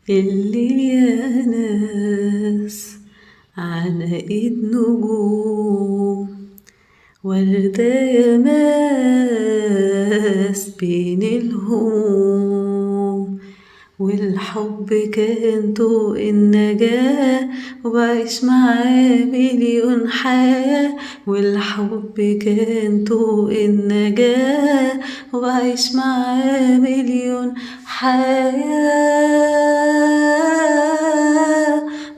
اللي يا ناس على ايد نجوم، وردة يا ماس بين الهموم، والحب كان طوق النجاة وبعيش معاه مليون حياة. والحب كان طوق النجاة وبعيش معاه مليون حياة.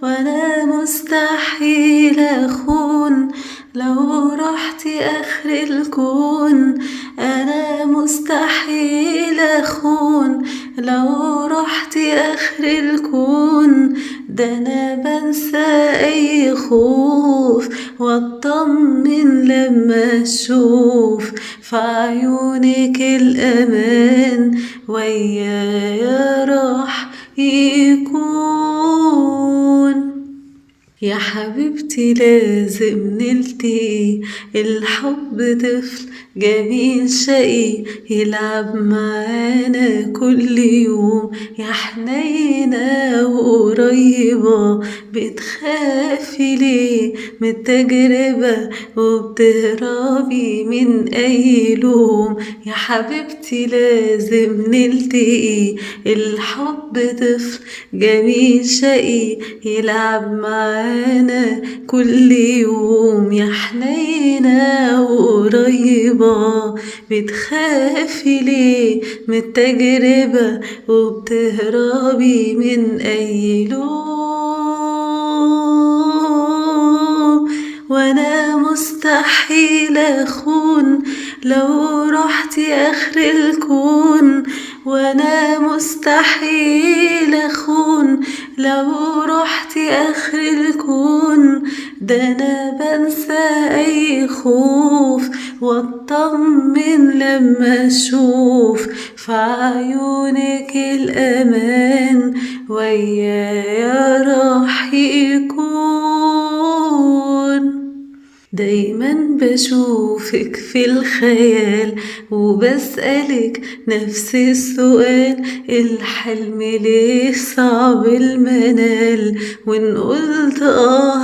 وانا مستحيل اخون لو رحت اخر الكون. انا مستحيل اخون لو رحت اخر الكون. ده انا بنسى اي خوف واطمن لما اشوف في عيونك الامان ويايا راح يكون. يا حبيبتي لازم نلتقي، الحب طفل جميل شقي يلعب معانا كل يوم. يا حنينة وقريبة بتخافي ليه من التجربة وبتهربي من أي لوم. يا حبيبتي لازم نلتقي، الحب طفل جميل شقي يلعب معانا كل يوم. يا حنينة وقريبة بتخافي ليه من التجربة وبتهربي من أي لوم. وانا مستحيل اخون لو رحت اخر الكون. وانا مستحيل اخون لو رحت اخر الكون. ده انا بنسى اي خوف واطمن لما اشوف في عيونك الامان ويايا راح يكون. دايما بشوفك في الخيال وبسألك نفس السؤال، الحلم ليه صعب المنال؟ وإن قلت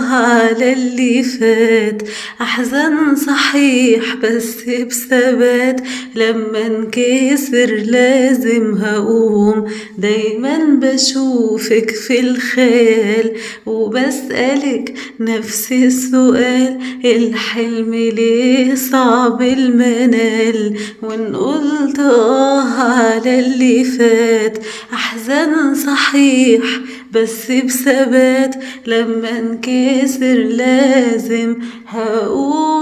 على اللي فات أحزن صحيح بس بثبات، لما انكسر لازم هقوم. دايما بشوفك في الخيال وبسألك نفس السؤال، الحلم ليه صعب المنال؟ وإن قلت على اللي فات أحزن صحيح بس بثبات، لما انكسر لازم هقوم.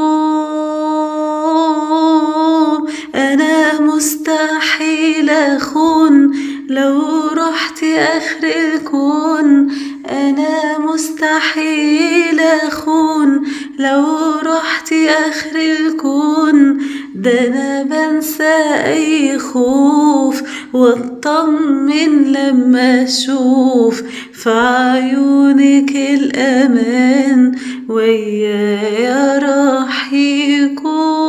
أنا مستحيل أخون لو رحت آخر الكون. أنا مستحيل أخون لو رحت آخر الكون. ده أنا بنسى أي خوف واطمن لما أشوف في عيونك الأمان ويايا راح يكون.